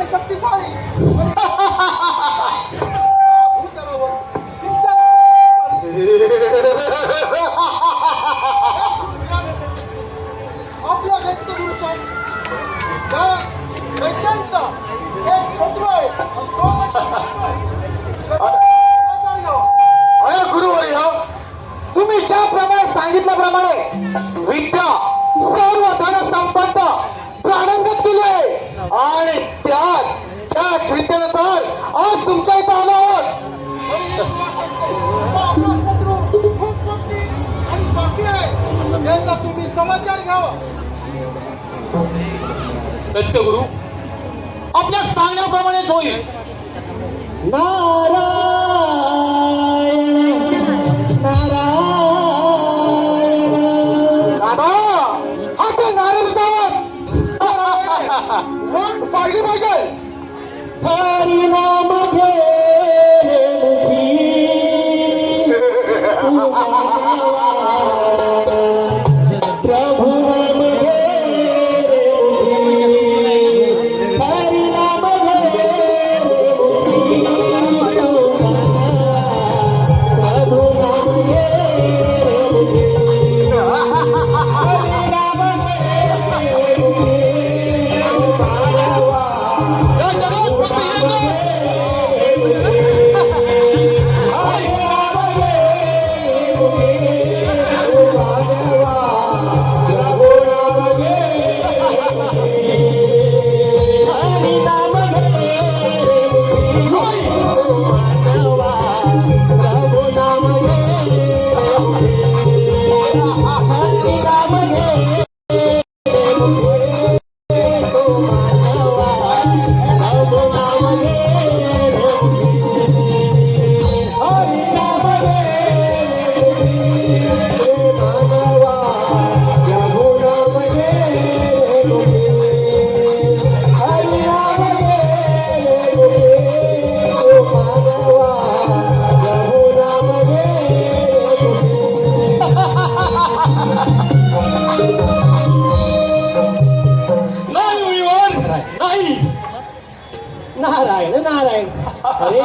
अतिशय शक्तिशाली आपल्या दैत्यगुरूचा दैत्यांचा एक शत्रू आहे. अरे गुरुवर्य, तुम्ही ज्याप्रमाणे सांगितल्याप्रमाणे विद्या सर्व धन संपत्त प्राणंगत केली आहे आणि त्याच विद्येनुसार आज तुमच्या इथं आलो आहोत. खूप मोठी आणि बाकी आहे याचा तुम्ही समाचार घ्यावा. सत्यगुरु, आपल्या सांगण्याप्रमाणेच होईल. नारायण नारायण. दादा, हा ते नारायणचा आवाज मग पाहिली पाहिजे. हरी नाम घे प्रभु नाम घे हरी नाम घे प्रभु नाम घे हरी नाम या जगात फक्त नारायण नारायण. अरे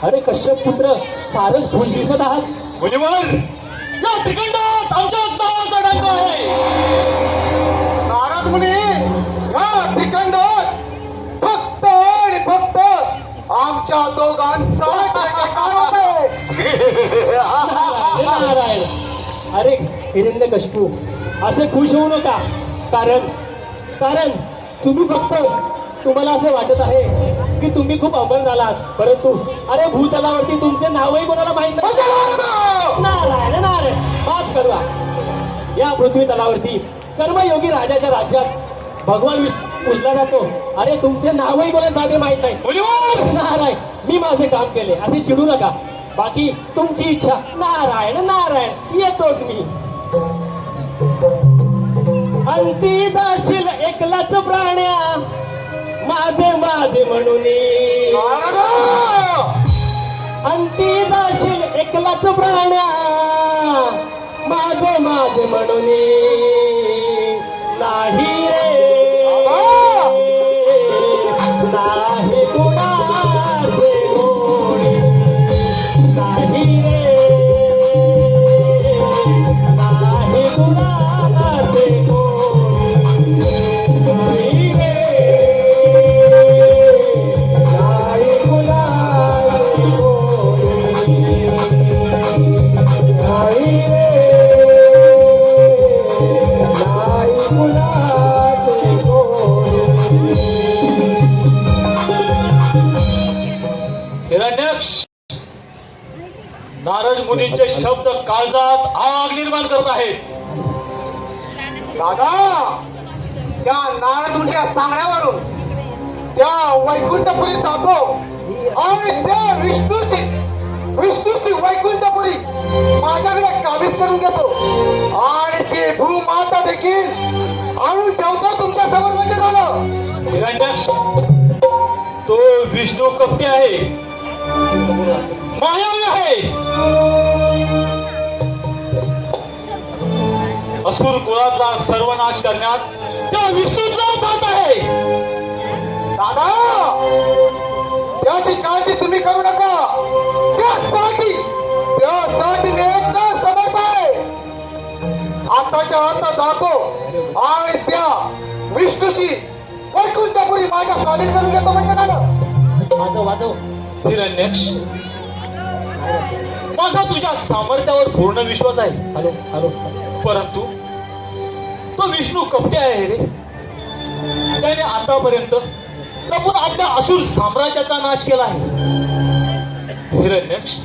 अरे कश्यप पुत्र, फारच खुश दिसत आहात. मुनिवर, या त्रिखंडात आमच्याच नावाचा डंक आहे. नारद मुनी, या ठिकाणात फक्त आणि फक्त आमच्या दोघांचा नारायण. अरे हिरण्यकश्यपू, असे खुश होऊ नका. कारण तुम्ही फक्त, तुम्हाला असं वाटत आहे की तुम्ही खूप अमर झालात, परंतु अरे भूतलावरती तुमचे नावही कोणाला माहित नाही. नारायण नारायण, माफ करा. या पृथ्वी तलावरती कर्मयोगी राजाच्या राज्यात भगवान पूजला जातो. अरे तुमचे नावही कोणाला साधे माहित नाही. मुनिवर, नारायण, मी माझे काम केले, असे चिडू नका. बाकी तुमची इच्छा. नारायण नारायण, येतोच मी. अंती जाशील एकलाच प्राण्या, माझे माझे म्हणून. अंती जाशील एकलाच प्राण्या, माझे माझे म्हणून. नाही रे नाही कुणाचे गोडी, नाही रे नाही कुणाचे गोडी, नाही रे नाही कुणाचे गोडी, नाही रे नाही कुणाचे गोडी. हिरण्यक्ष, नारद मुनींचे शब्द काळजात आग निर्माण करत आहेत. दादा, त्या नारदुंच्या सांगण्यावरून त्या वैकुंठपुरी जातो आणि त्या विष्णूची वैकुंठपुरी माझ्याकडे काबीज करून घेतो आणि ती भूमाता देखील आणून ठेवतो तुमच्या समोर. म्हणजे झालं. हिरण्यक्ष, तो विष्णू कपटी आहे, मायावी आहे. असुर कुळाचा सर्वनाश करण्यात त्या विष्णूचा हात आहे. दादा, आताच्या आता जातो आणि त्या विष्णूची वैकुंठपुरी माझ्या स्वाधीन करून घेतो म्हणजे झालं. वाजव वाजव. हिरण्यक्ष, माझा तुझ्या सामर्थ्यावर पूर्ण विश्वास आहे. Hello hello. परंतु तो विष्णू कपटे आहे रे. त्याने आतापर्यंत लपून आपल्या असुर साम्राज्याचा नाश केला आहे. हिरण्यक्ष,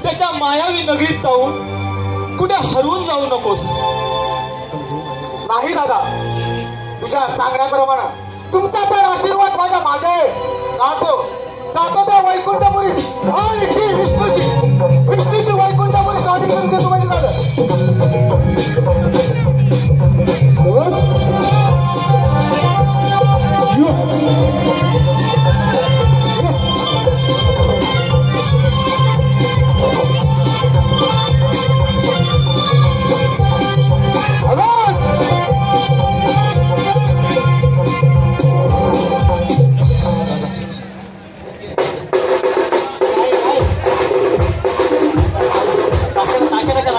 त्याच्या मायावी नगरीत जाऊन कुठे हरवून जाऊ नकोस. नाही दादा, तुझ्या सांगण्याप्रमाणे तुमचा तर आशीर्वाद माझ्या मागे आहे. जातो जातो त्या वैकुंठपुरी आणि ती विष्णूची वैकुंठपुरी स्वाधीन करून घेतो म्हणजे झालं.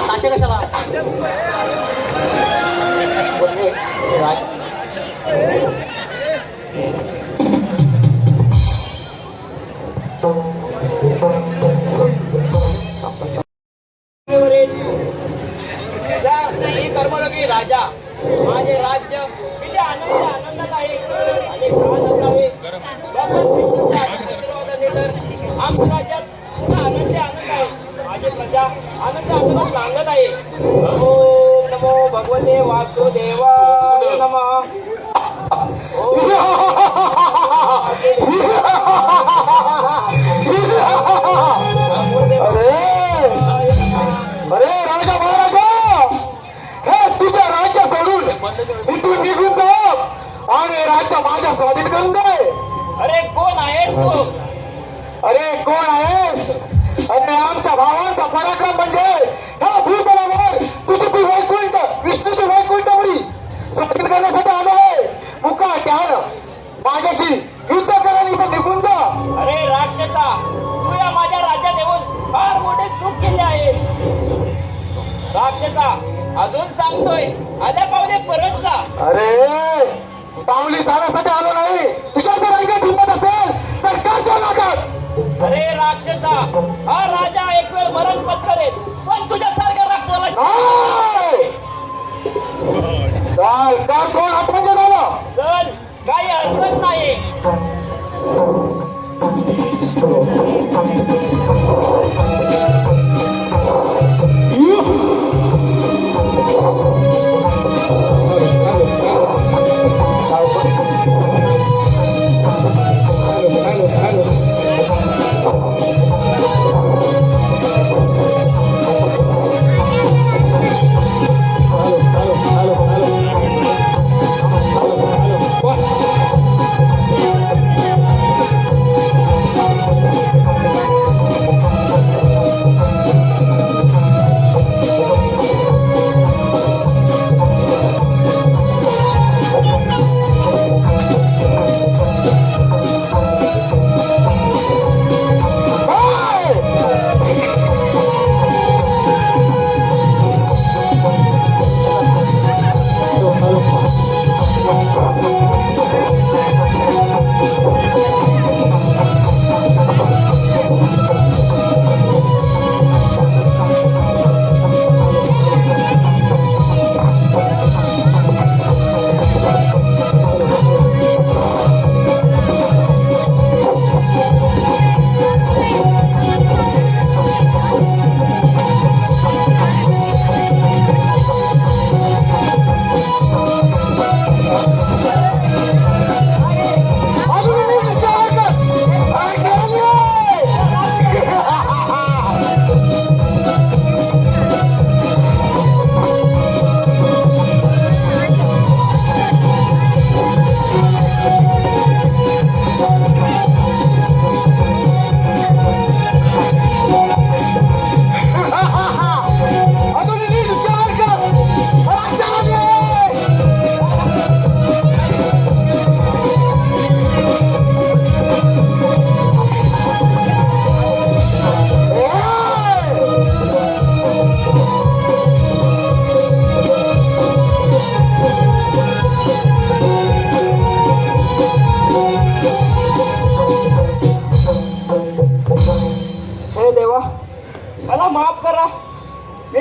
ताशे कशाला? कर्मयोगी राजा, माझे राज्य किती आनंदात आहे आणि प्राण असावे. भगवान विष्णूच्या आशीर्वादाने तर आमच्या राज्यात पुन्हा आनंद आहे. माझी प्रजा आनंदात सांगत आहे. ओम नमो भगवते वासुदेवाय नमः. अरे राजा महाराजा, हे तुझ्या राज्य सोडून इथून निघून जा आणि राज्य माझ्या स्वाधीन करून दे. अरे कोण आहेस तू? अरे कोण आहेस? आणि आमच्या भावांचा पराक्रम म्हणजे ह्या भूतलावर तुझी ती वैकुंठ विष्णूची वैकुंठपुरी स्वाधीन करण्यासाठी आलो आहे. मुका त्यान माझ्याशी युद्ध करायला इथं निघून जा. अरे राक्षसा, तू या माझ्या राज्यात येऊन फार मोठी चूक केली आहे. राक्षसा, अजून सांगतोय, आल्या पावले परत जा. अरे पावली जाण्यासाठी आलो नाही. तुझ्या जर अंगात हिंमत असेल तर काय करू लागत. अरे राक्षसा, हा राजा एक वेळ मरण पत्करेल, पण तुझ्यासारख्या राक्षसाला चाल का कोण आत्महत्या झालं. चल, काही हरकत नाही.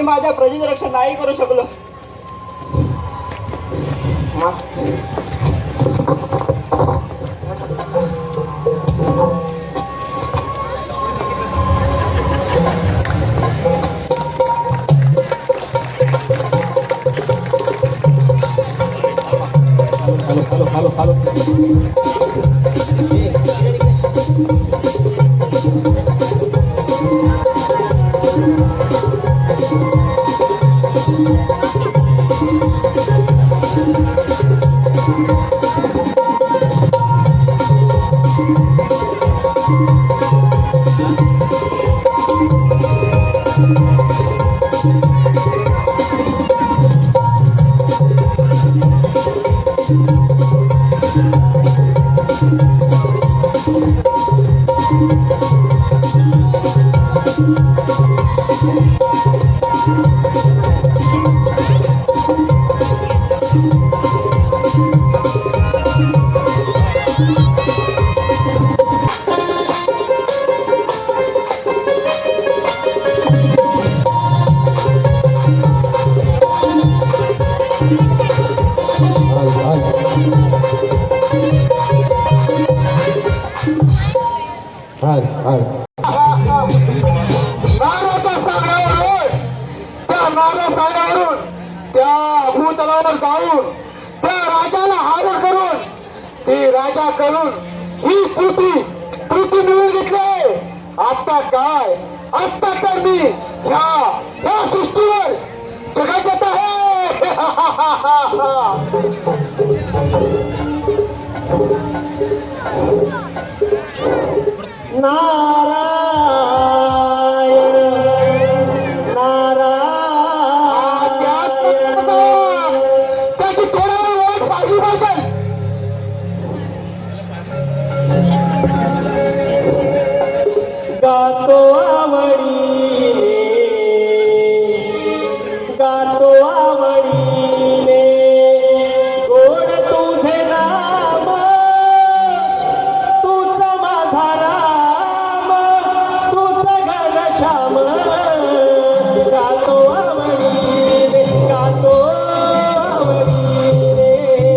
माझ्या प्रजेचं रक्षण नाही करू शकलो. हॅलो हॅलो नाराच्या सागरावरून त्या नारा सागरावरून त्या भूतलावर जाऊन त्या राजाला हार करून ते राजा करून ही पृथ्वी मिळून घेतले. आता काय, आता तर मी ह्या सृष्टीवर जगाच्यात आहे. नारायण नारायण त्याची थोड्यावर ओळख पाहिली पाहिजे. गातो आवडीने गातो आवडीने गोड तुझे नाम तूच माझा राम तूच घनश्याम गातो आवडीने गातो आवडीने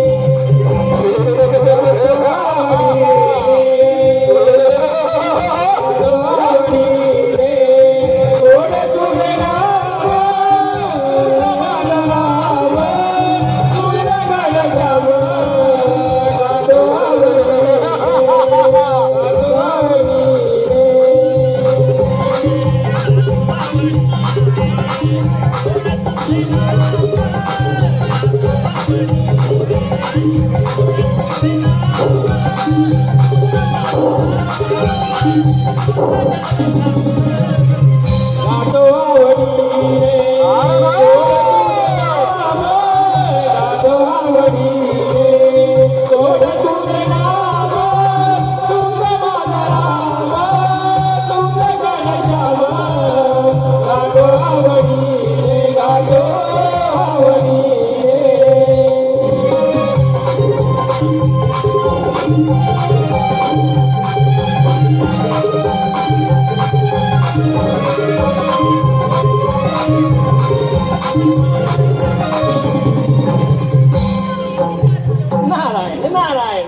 नारायण नारायण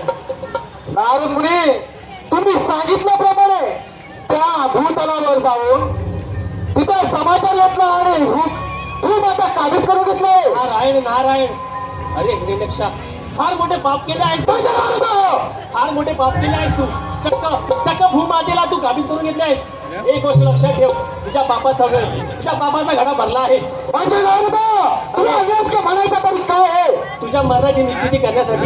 नारद मुनी, तुम्ही सांगितल्याप्रमाणे त्या भूतलावर जाऊन तिथे समाचार घेतला आणि भूमाता काबीज करून घेतले. नारायण नारायण अरे हिरण्यक्षा फार मोठे पाप केले आहेस तू फार मोठे पाप केले आहेस तू चक्क भूमातेला तू काबीज करून घेतले आहेस. एक गोष्ट लक्षात ठेव, तुझ्या पापाचा वेळ तुझ्या पापाचा घडा भरला आहे. म्हणजे तुला नेमकं म्हणायचं तरी काय आहे? तुझ्या मरणाची निश्चिती करण्यासाठी